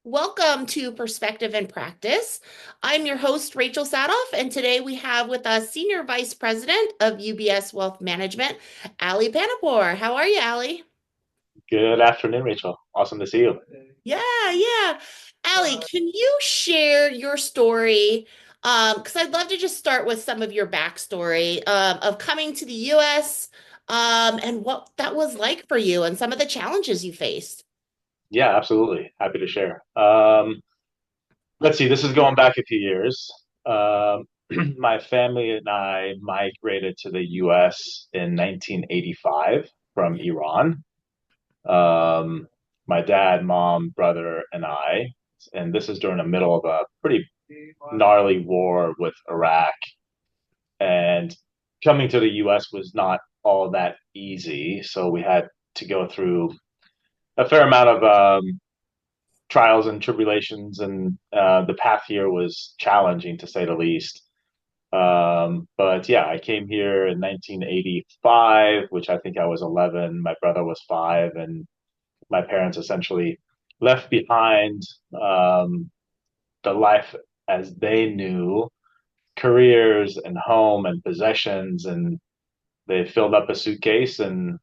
Welcome to Perspective and Practice. I'm your host, Rachel Saathoff, and today we have with us Senior Vice President of UBS Wealth Management, Ali Panahpour. How are you, Ali? Good afternoon, Rachel. Awesome to see you. Yeah. Ali, can you share your story? Because I'd love to just start with some of your backstory of coming to the US and what that was like for you and some of the challenges you faced. Yeah, absolutely. Happy to share. Let's see, this is going back a few years. My family and I migrated to the US in 1985 from Iran. Um, my dad, mom, brother, and I. And this is during the middle of a pretty gnarly war with Iraq. And coming to the US was not all that easy. So we had to go through a fair amount of trials and tribulations, and the path here was challenging to say the least. But yeah, I came here in 1985, which I think I was 11. My brother was 5, and my parents essentially left behind the life as they knew, careers and home and possessions, and they filled up a suitcase and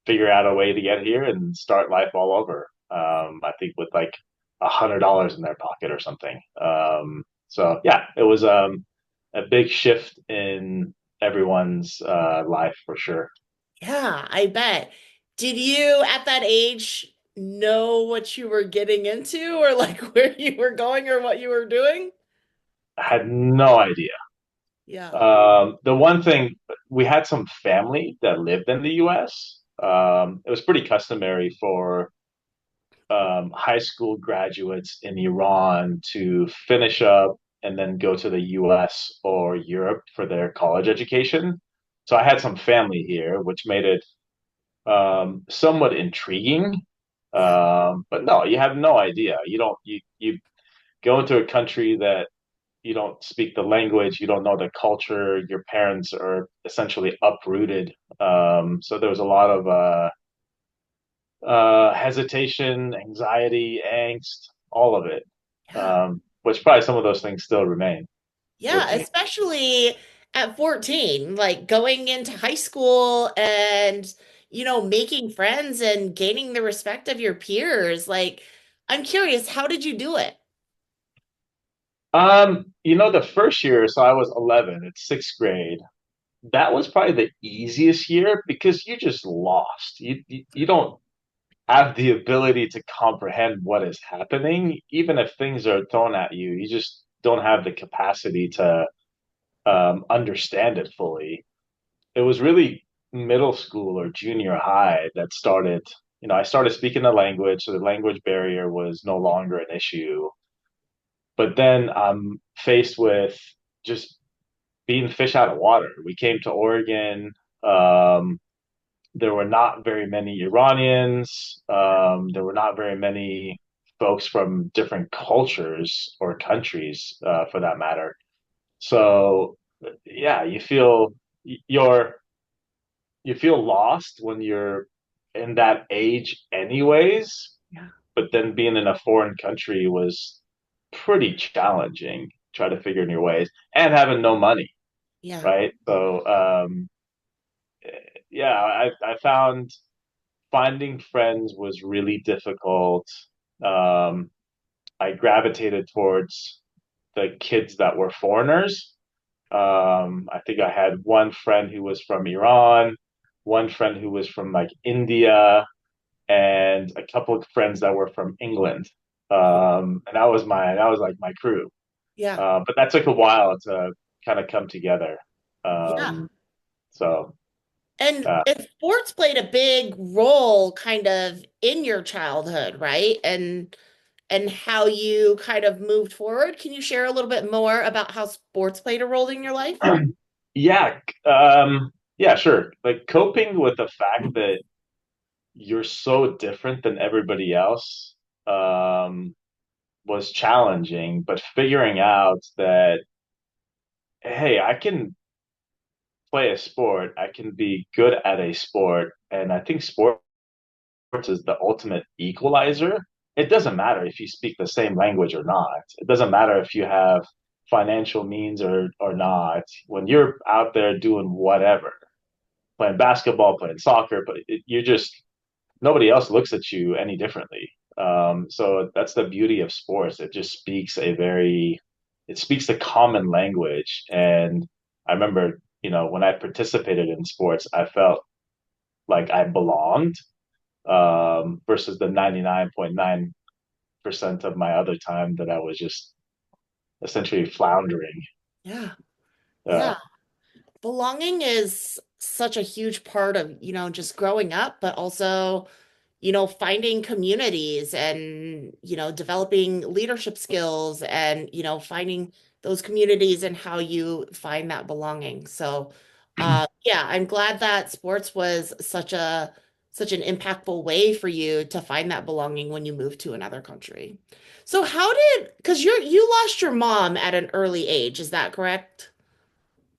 figure out a way to get here and start life all over. I think with like $100 in their pocket or something. So yeah, it was a big shift in everyone's life for sure. Yeah, I bet. Did you at that age know what you were getting into or like where you were going or what you were doing? I had no idea. Yeah. The one thing, we had some family that lived in the U.S. It was pretty customary for high school graduates in Iran to finish up and then go to the US or Europe for their college education. So I had some family here, which made it somewhat intriguing. Yeah. But no, you have no idea. You go into a country that you don't speak the language, you don't know the culture, your parents are essentially uprooted. So there was a lot of hesitation, anxiety, angst, all of it. Yeah. Which probably some of those things still remain with Yeah, me. especially at 14, like going into high school and making friends and gaining the respect of your peers. Like, I'm curious, how did you do it? The first year, so I was 11, it's sixth grade. That was probably the easiest year because you just lost. You don't have the ability to comprehend what is happening, even if things are thrown at you. You just don't have the capacity to understand it fully. It was really middle school or junior high that started, I started speaking the language, so the language barrier was no longer an issue. But then I'm faced with just being fish out of water. We came to Oregon. Um, there were not very many Iranians. There were not very many folks from different cultures or countries, for that matter. So, yeah, you're you feel lost when you're in that age anyways, Yeah. but then being in a foreign country was pretty challenging, try to figure in your ways and having no money, Yeah. right? So yeah, I found finding friends was really difficult. um I gravitated towards the kids that were foreigners. I think I had one friend who was from Iran, one friend who was from like India, and a couple of friends that were from England. And that was like my crew. Yeah. But that took a while to kind of come together. Yeah. Um, so And uh, if sports played a big role kind of in your childhood, right? And how you kind of moved forward. Can you share a little bit more about how sports played a role in your life? yeah, yeah, sure. Like coping with the fact that you're so different than everybody else, um, was challenging, but figuring out that, hey, I can play a sport, I can be good at a sport, and I think sports is the ultimate equalizer. it doesn't matter if you speak the same language or not. It doesn't matter if you have financial means or not. When you're out there doing whatever, playing basketball, playing soccer, but you're just nobody else looks at you any differently. So that's the beauty of sports. It just speaks it speaks the common language. And I remember, when I participated in sports, I felt like I belonged, versus the 99.9% of my other time that I was just essentially floundering. Yeah. Uh, Yeah. Belonging is such a huge part of, just growing up, but also, finding communities and, developing leadership skills and, finding those communities and how you find that belonging. So, yeah, I'm glad that sports was such an impactful way for you to find that belonging when you moved to another country. So because you lost your mom at an early age, is that correct?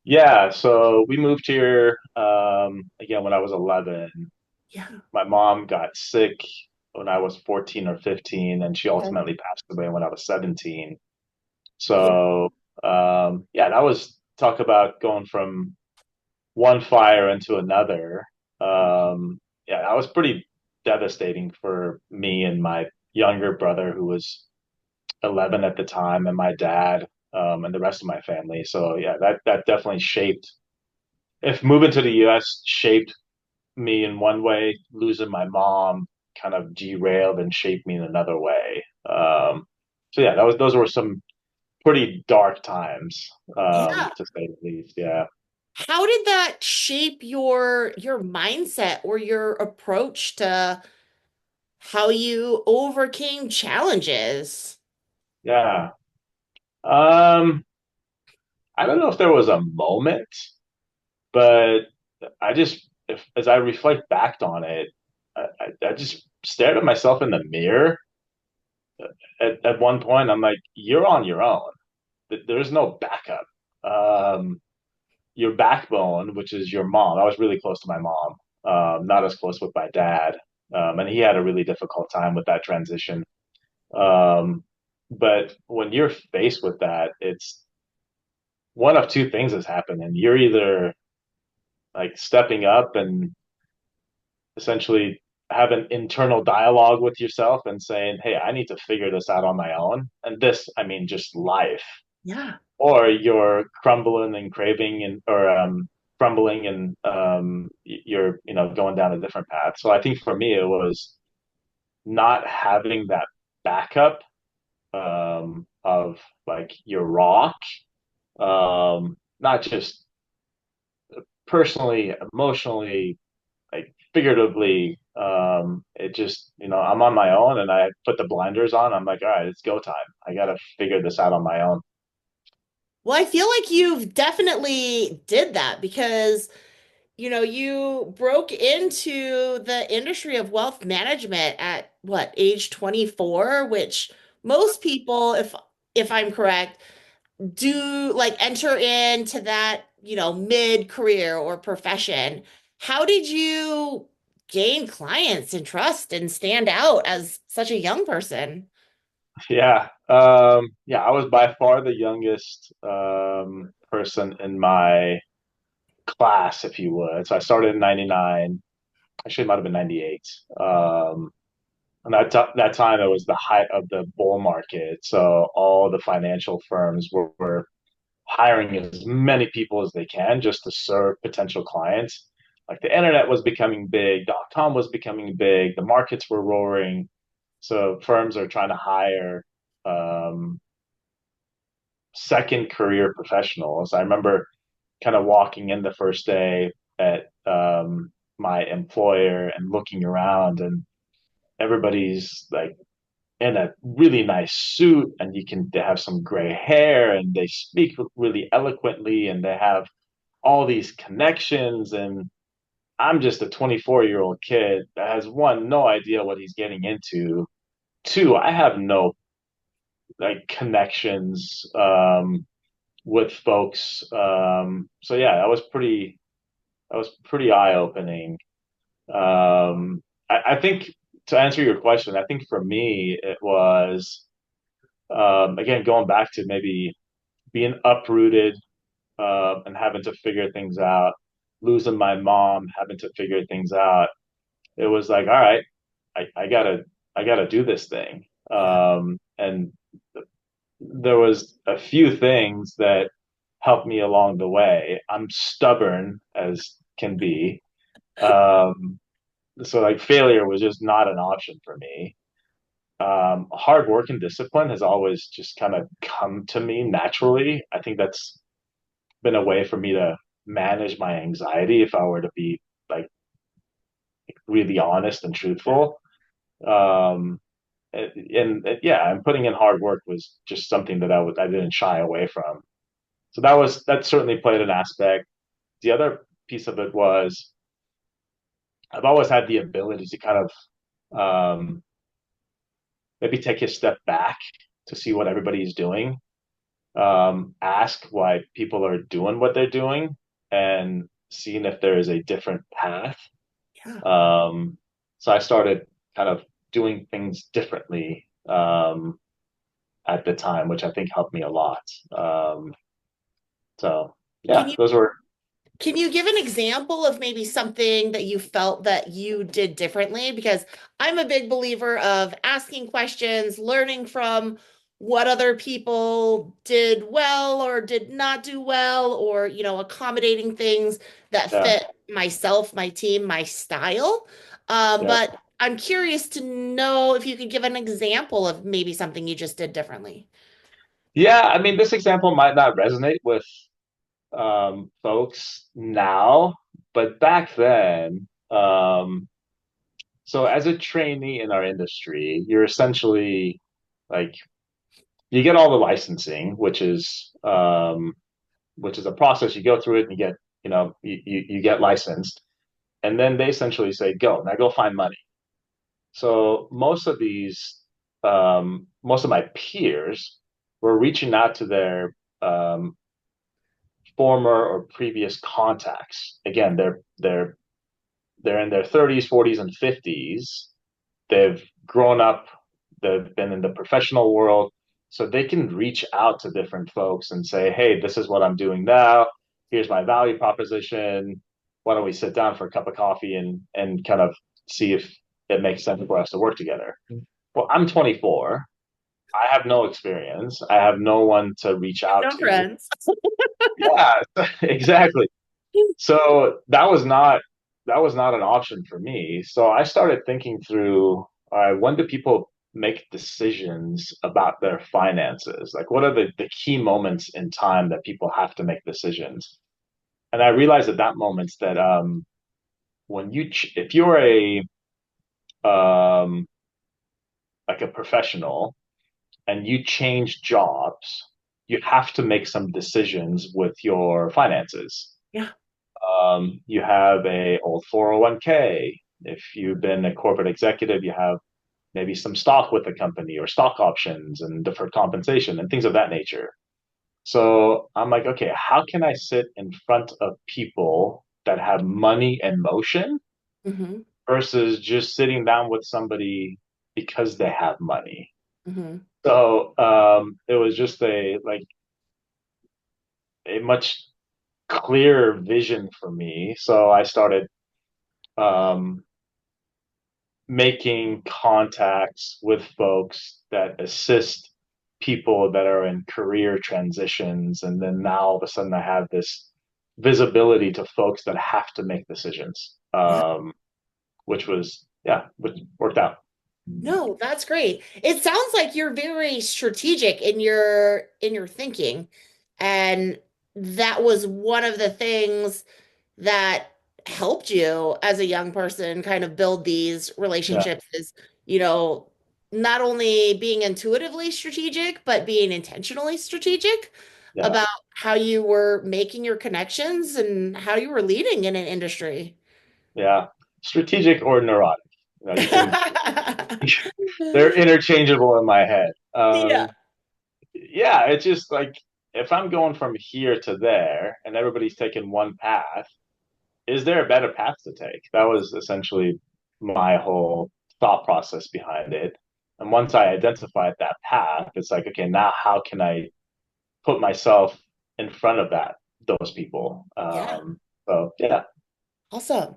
yeah, so we moved here again when I was 11. Yeah. My mom got sick when I was 14 or 15, and she Okay. ultimately passed away when I was 17. Yeah. So, yeah, that was talk about going from one fire into another. Yeah, that was pretty devastating for me and my younger brother, who was 11 at the time, and my dad, and the rest of my family. So, yeah, that definitely shaped. If moving to the U.S. shaped me in one way, losing my mom kind of derailed and shaped me in another way. So yeah, those were some pretty dark times, Yeah. to say the least. Yeah. How did that shape your mindset or your approach to how you overcame challenges? Yeah. Um, I don't know if there was a moment, but as I reflect back on it, I just stared at myself in the mirror. At one point, I'm like, "You're on your own. There's no backup." Your backbone, which is your mom. I was really close to my mom, not as close with my dad, and he had a really difficult time with that transition. Um, but when you're faced with that, it's one of two things has happened, and you're either like stepping up and essentially have an internal dialogue with yourself and saying, "Hey, I need to figure this out on my own," and this, I mean, just life, Yeah. or you're crumbling and craving and or crumbling and you're going down a different path. So I think for me it was not having that backup, of like your rock, not just personally, emotionally, like figuratively. It just, I'm on my own and I put the blinders on. I'm like, all right, it's go time. I got to figure this out on my own. Well, I feel like you've definitely did that because, you broke into the industry of wealth management at what, age 24, which most people, if I'm correct, do like enter into that, mid-career or profession. How did you gain clients and trust and stand out as such a young person? Yeah. Yeah, I was by far the youngest person in my class, if you would. So I started in 99. Actually, it might have been 98. And that time it was the height of the bull market. So all the financial firms were hiring as many people as they can just to serve potential clients. Like the internet was becoming big, .com was becoming big, the markets were roaring. So firms are trying to hire um, second career professionals. I remember kind of walking in the first day at my employer and looking around, and everybody's like in a really nice suit, and they have some gray hair, and they speak really eloquently, and they have all these connections. And I'm just a 24-year-old kid that has one, no idea what he's getting into. Two, I have no like connections with folks. So yeah, that was pretty eye opening. I think to answer your question, I think for me it was again going back to maybe being uprooted and having to figure things out, losing my mom, having to figure things out. It was like, all right, I gotta do this thing. Yeah. And there was a few things that helped me along the way. I'm stubborn as can be. Um, so like failure was just not an option for me. Hard work and discipline has always just kind of come to me naturally. I think that's been a way for me to manage my anxiety if I were to be like really honest and truthful. Um, yeah, and putting in hard work was just something that I didn't shy away from. So that certainly played an aspect. The other piece of it was I've always had the ability to kind of maybe take a step back to see what everybody's doing, ask why people are doing what they're doing, and seeing if there is a different path. Yeah. Um, so I started kind of doing things differently at the time, which I think helped me a lot. Um, so Can yeah, you those were Can you give an example of maybe something that you felt that you did differently? Because I'm a big believer of asking questions, learning from what other people did well or did not do well, or, accommodating things that yeah, fit myself, my team, my style. yeah, But I'm curious to know if you could give an example of maybe something you just did differently. yeah. I mean, this example might not resonate with folks now, but back then, so as a trainee in our industry, you're essentially like you get all the licensing, which is a process. You go through it and you get you get licensed, and then they essentially say, "Go now, go find money." So most of my peers were reaching out to their um, former or previous contacts. Again, they're in their 30s, 40s, and 50s. They've grown up, they've been in the professional world, so they can reach out to different folks and say, "Hey, this is what I'm doing now. Here's my value proposition. Why don't we sit down for a cup of coffee and kind of see if it makes sense for us to work together?" Well, I'm 24. I have no experience. I have no one to reach out No to. friends. Yeah, exactly. So that was not an option for me. So I started thinking through, all right, when do people make decisions about their finances? Like what are the key moments in time that people have to make decisions? And I realized at that moment that when if you're a um like a professional and you change jobs, you have to make some decisions with your finances. Yeah. You have a old 401k. If you've been a corporate executive, you have maybe some stock with the company or stock options and deferred compensation and things of that nature. So I'm like, okay, how can I sit in front of people that have money and motion Hmm. versus just sitting down with somebody because they have money? Hmm. So it was just a much clearer vision for me. So I started um, making contacts with folks that assist people that are in career transitions. And then now all of a sudden I have this visibility to folks that have to make decisions, Yeah. which worked out. No, that's great. It sounds like you're very strategic in your thinking. And that was one of the things that helped you as a young person kind of build these Yeah, relationships is, you know, not only being intuitively strategic, but being intentionally strategic yeah, about how you were making your connections and how you were leading in an industry. yeah. Strategic or neurotic. You can, they're interchangeable in my head. Yeah. Yeah, it's just like if I'm going from here to there and everybody's taking one path, is there a better path to take? That was essentially my whole thought process behind it. And once I identified that path, it's like, okay, now how can I put myself in front of those people? Yeah. So yeah. Awesome.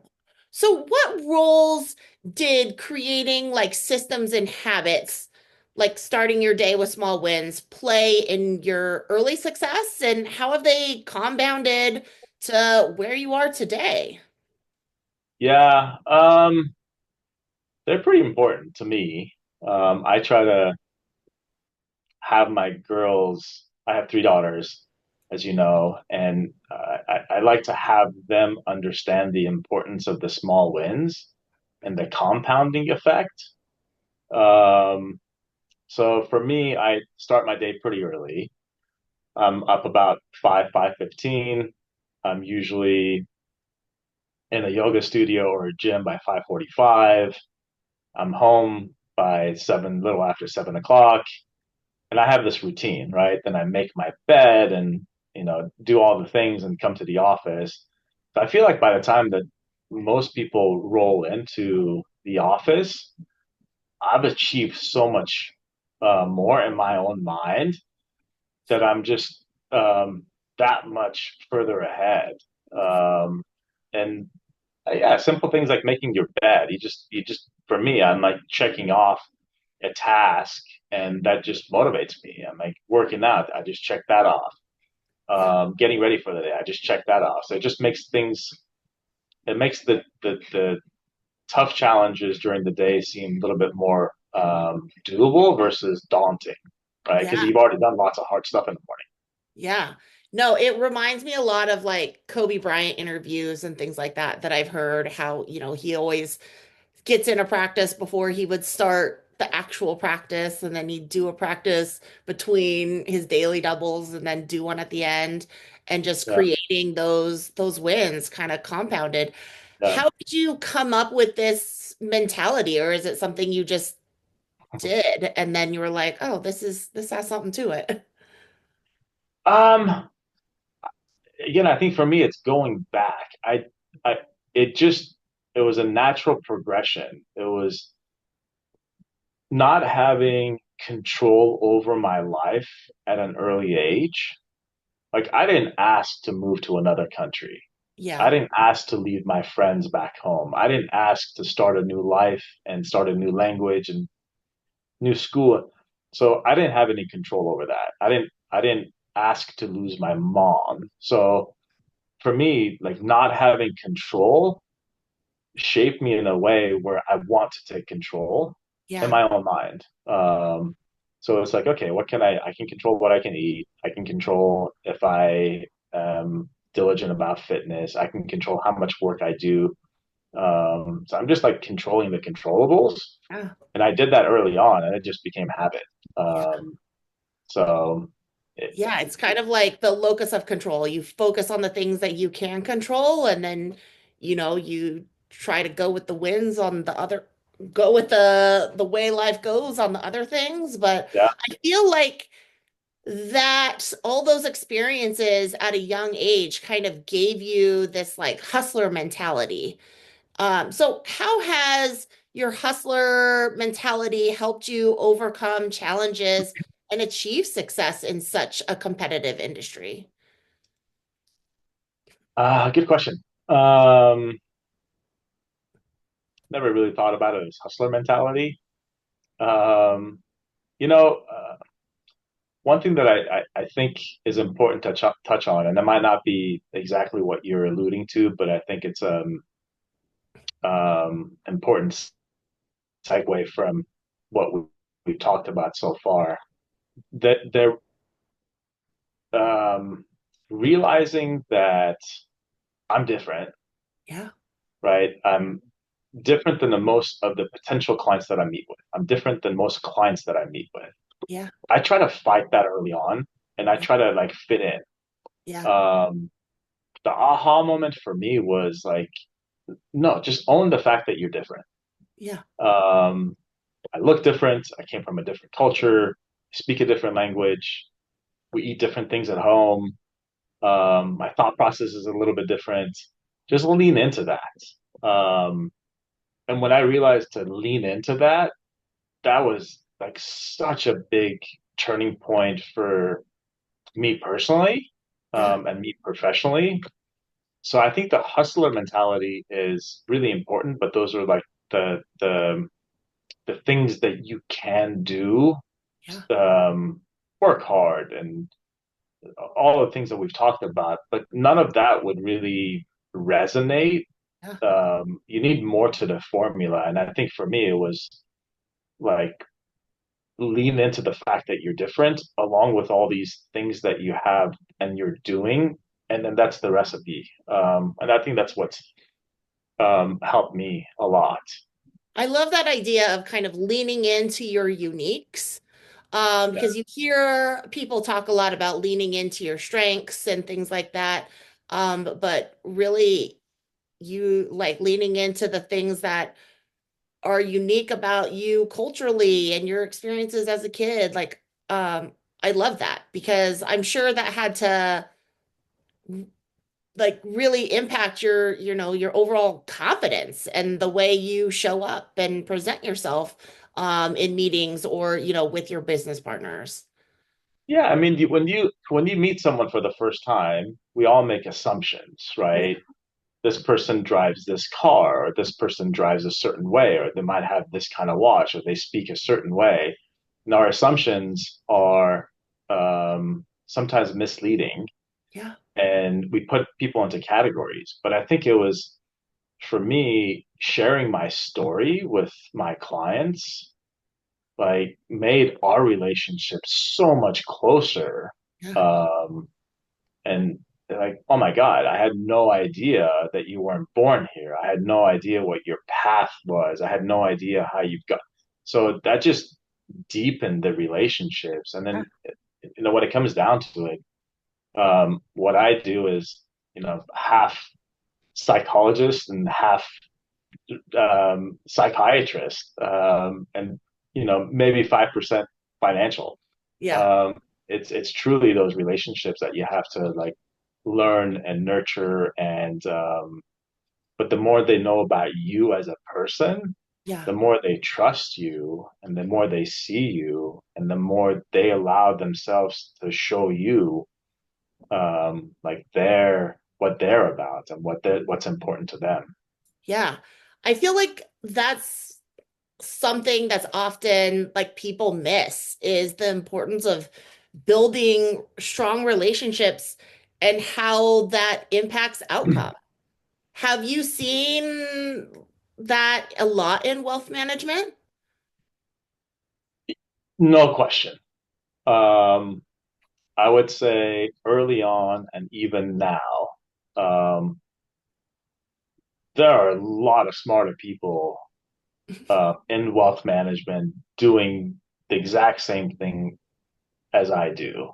So, what roles did creating like systems and habits, like starting your day with small wins, play in your early success, and how have they compounded to where you are today? Yeah, they're pretty important to me. I try to have my girls, I have three daughters, as you know, and I like to have them understand the importance of the small wins and the compounding effect. Um, so for me, I start my day pretty early. I'm up about 5:15. I'm usually in a yoga studio or a gym by 5:45. I'm home by 7, little after 7 o'clock. And I have this routine, right? Then I make my bed and, do all the things and come to the office. So I feel like by the time that most people roll into the office, I've achieved so much more in my own mind that I'm just that much further ahead. And yeah, simple things like making your bed. For me, I'm like checking off a task, and that just motivates me. I'm like working out. I just check that off. Yeah. Getting ready for the day. I just check that off. So it just makes things. It makes the tough challenges during the day seem a little bit more doable versus daunting, right? Because Yeah. you've already done lots of hard stuff in the Yeah. No, it reminds me a lot of like Kobe Bryant interviews and things like that that I've heard how, he always gets into practice before he would start the actual practice, and then he'd do a practice between his daily doubles and then do one at the end, and just morning. creating those wins kind of compounded. Yeah, How did you come up with this mentality, or is it something you just did and then you were like, "Oh, this has something to it." yeah. Again, I think for me, it's going back. I, it just, it was a natural progression. It was not having control over my life at an early age. Like, I didn't ask to move to another country. I Yeah. didn't ask to leave my friends back home. I didn't ask to start a new life and start a new language and new school. So I didn't have any control over that. I didn't ask to lose my mom. So for me, like not having control shaped me in a way where I want to take control in Yeah. my own mind. So it's like, okay, what can I can control what I can eat. I can control if I am diligent about fitness. I can control how much work I do. So I'm just like controlling the controllables. Yeah. And I did that early on and it just became habit. Yeah. So it, Yeah, it's kind of like the locus of control. You focus on the things that you can control, and then, you try to go with the wins on the other, go with the way life goes on the other things. But yeah. I feel like that all those experiences at a young age kind of gave you this like hustler mentality. So how has your hustler mentality helped you overcome challenges and achieve success in such a competitive industry? Good question. Um, Never really thought about it as hustler mentality. Um, one thing that I think is important to touch on, and it might not be exactly what you're alluding to, but I think it's important segue from what we've talked about so far. That they're um, realizing that I'm different, Yeah, right? I'm different than the most of the potential clients that I meet with. I'm different than most clients that I meet with. yeah, I try to fight that early on, and I yeah, try to like fit in. yeah, The aha moment for me was like, no, just own the fact that you're different. yeah, Um, I look different. I came from a different culture, speak a different language. We eat different things at home. My thought process is a little bit different. Just lean into that. Um, And when I realized to lean into that, that was like such a big turning point for me personally, Yeah, and me professionally. So I think the hustler mentality is really important, but those are like the things that you can do, yeah, um, work hard and all the things that we've talked about, but none of that would really resonate. yeah, You need more to the formula. And I think for me, it was like lean into the fact that you're different, along with all these things that you have and you're doing. And then that's the recipe. And I think that's what's helped me a lot. I love that idea of kind of leaning into your uniques. Yeah. Because you hear people talk a lot about leaning into your strengths and things like that. But really, you like leaning into the things that are unique about you culturally and your experiences as a kid. I love that because I'm sure that had to like really impact your overall confidence and the way you show up and present yourself in meetings or, with your business partners. Yeah, I mean, when you meet someone for the first time, we all make assumptions, Yeah, right? This person drives this car, or this person drives a certain way, or they might have this kind of watch, or they speak a certain way. And our assumptions are sometimes misleading, yeah, and we put people into categories. But I think it was for me sharing my story with my clients, like made our relationship so much closer. yeah, Um, and they're like, oh my God, I had no idea that you weren't born here. I had no idea what your path was. I had no idea how you got. So that just deepened the relationships. And yeah, then, when it comes down to it, what I do is, half psychologist and half psychiatrist, and maybe 5% financial. yeah, Um, it's truly those relationships that you have to like learn and nurture, and but the more they know about you as a person, yeah, the more they trust you, and the more they see you, and the more they allow themselves to show you, like what they're about and what's important to them. yeah. I feel like that's something that's often like people miss is the importance of building strong relationships and how that impacts outcome. Have you seen that a lot in wealth management? No question. Um, I would say early on and even now, um, there are a lot of smarter people in wealth management doing the exact same thing as I do.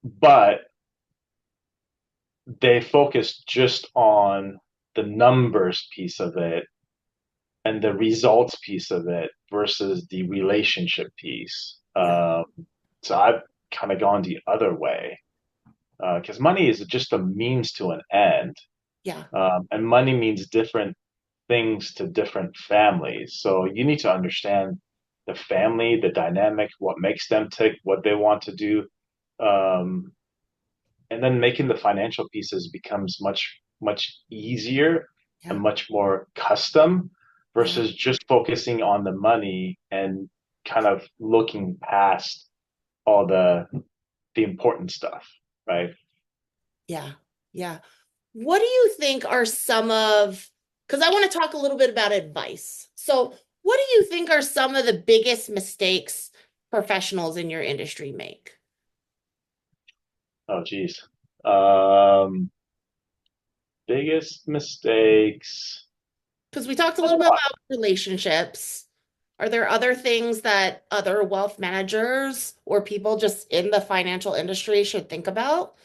But they focus just on the numbers piece of it and the results piece of it versus the relationship piece. Yeah, So I've kind of gone the other way, because money is just a means to an end. yeah, And money means different things to different families. So you need to understand the family, the dynamic, what makes them tick, what they want to do. Um, and then making the financial pieces becomes much easier and yeah, much more custom yeah, versus just focusing on the money and kind of looking past all the important stuff, right? yeah, yeah. What do you think are some of, because I want to talk a little bit about advice. So, what do you think are some of the biggest mistakes professionals in your industry make? Oh, geez. Um, Biggest mistakes. Because we talked a I little don't bit know. about relationships. Are there other things that other wealth managers or people just in the financial industry should think about?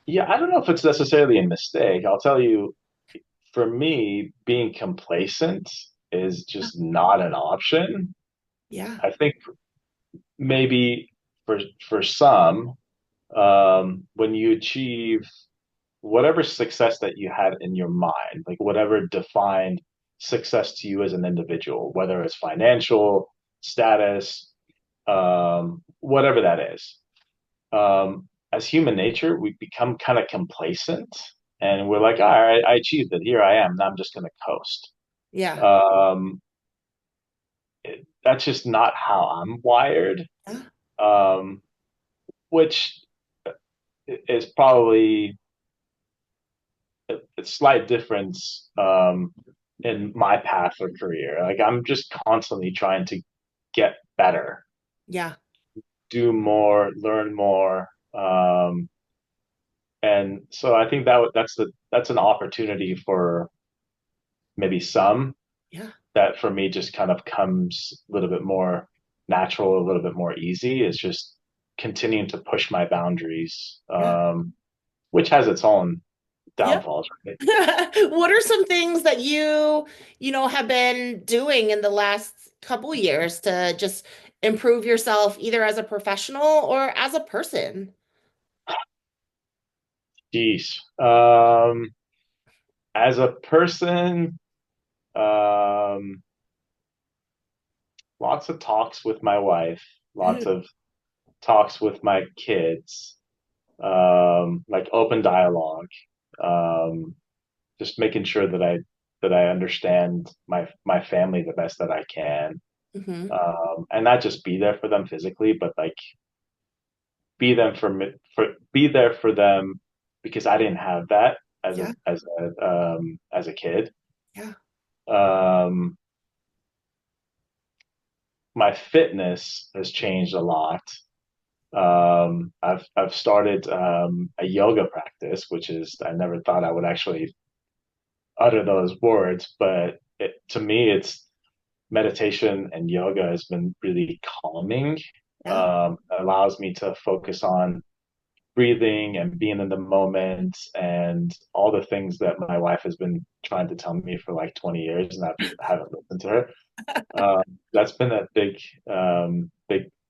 Yeah, I don't know if it's necessarily a mistake. I'll tell you, for me, being complacent is just not an option. Yeah, I think maybe for some, when you achieve whatever success that you had in your mind, like whatever defined success to you as an individual, whether it's financial status, whatever that is. As human nature, we become kind of complacent and we're like, all right, I achieved it. Here I am. Now I'm just going to coast. Yeah. Um, that's just not how I'm wired, Yeah. um, which is probably a slight difference in my path or career. Like I'm just constantly trying to get better, Yeah. do more, learn more. And so I think that's an opportunity for maybe some Yeah. that for me just kind of comes a little bit more natural, a little bit more easy. Is just continuing to push my boundaries, Yeah. which has its own Yeah. downfalls, right? What are some things that you have been doing in the last couple years to just improve yourself either as a professional or as a person? Jeez. As a person, um, lots of talks with my wife, lots of talks with my kids, like open dialogue, um, just making sure that I understand my family the best that I can, Hmm. and not just be there for them physically, but like be there for them because I didn't have that Yeah. as a kid. Yeah. Um, my fitness has changed a lot. I've started a yoga practice, which is I never thought I would actually utter those words, but to me, it's meditation and yoga has been really calming. Yeah. It allows me to focus on breathing and being in the moment and all the things that my wife has been trying to tell me for like 20 years, and I haven't listened to her. That's been a big.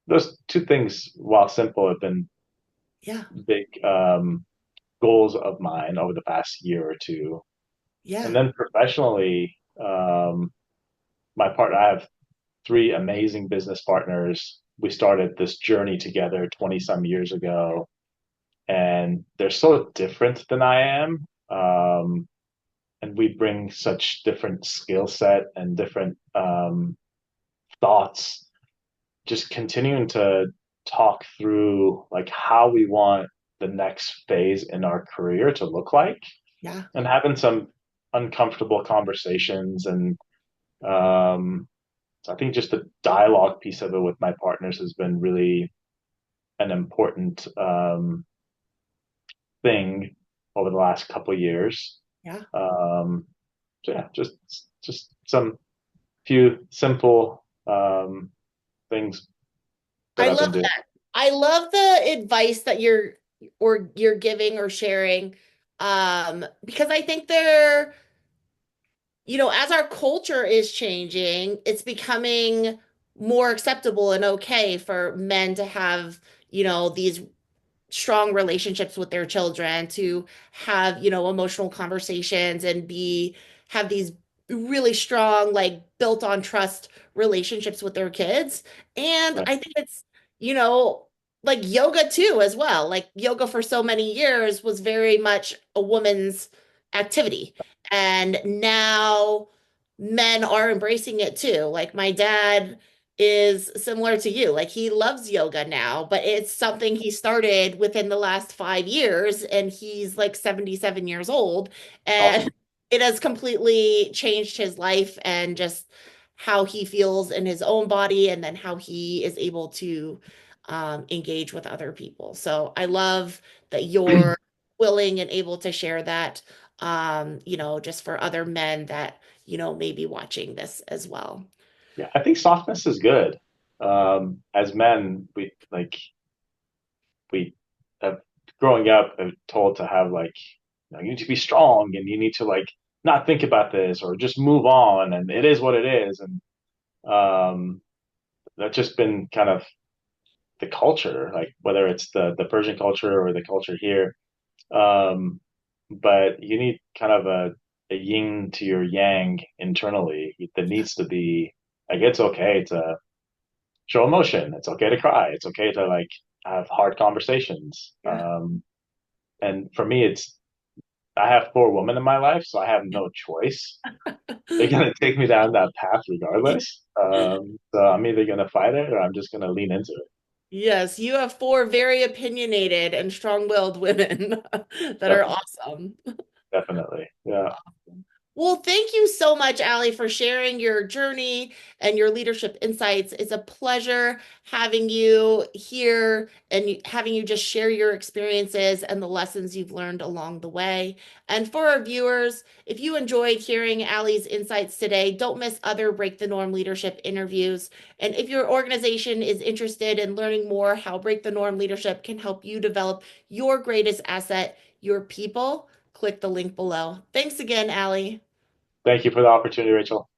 Those two things, while simple, have been Yeah. big goals of mine over the past year or two. And Yeah. then professionally, my partner, I have three amazing business partners. We started this journey together 20 some years ago, and they're so different than I am. And we bring such different skill set and different thoughts, just continuing to talk through like how we want the next phase in our career to look like Yeah. and having some uncomfortable conversations and so I think just the dialogue piece of it with my partners has been really an important thing over the last couple of years. Yeah. Um, so yeah, just some few simple things that I I've love been doing. that. I love the advice that you're giving or sharing. Because I think as our culture is changing, it's becoming more acceptable and okay for men to have, these strong relationships with their children, to have, emotional conversations and have these really strong, like built on trust relationships with their kids. And Right. I think it's, you know, like yoga too, as well. Like yoga for so many years was very much a woman's activity. And now men are embracing it too. Like my dad is similar to you. Like he loves yoga now, but it's something he started within the last 5 years, and he's like 77 years old. And Awesome. it has completely changed his life and just how he feels in his own body, and then how he is able to engage with other people. So I love that you're willing and able to share that, just for other men that, may be watching this as well. Yeah, I think softness is good. As men, we have growing up told to have like you need to be strong and you need to like not think about this or just move on and it is what it is and that's just been kind of the culture like whether it's the Persian culture or the culture here. Um, but you need kind of a yin to your yang internally. There needs to be like it's okay to show emotion. It's okay to cry. It's okay to like have hard conversations. Yeah. And for me, it's I have four women in my life, so I have no choice. They're gonna take me down that path regardless. So I'm either gonna fight it or I'm just gonna lean into it. Yes, you have four very opinionated and strong-willed women that are Definitely, awesome. definitely. Yeah. Well, thank you so much, Ali, for sharing your journey and your leadership insights. It's a pleasure having you here and having you just share your experiences and the lessons you've learned along the way. And for our viewers, if you enjoyed hearing Ali's insights today, don't miss other Break the Norm leadership interviews. And if your organization is interested in learning more how Break the Norm leadership can help you develop your greatest asset, your people, click the link below. Thanks again, Ali. Thank you for the opportunity, Rachel.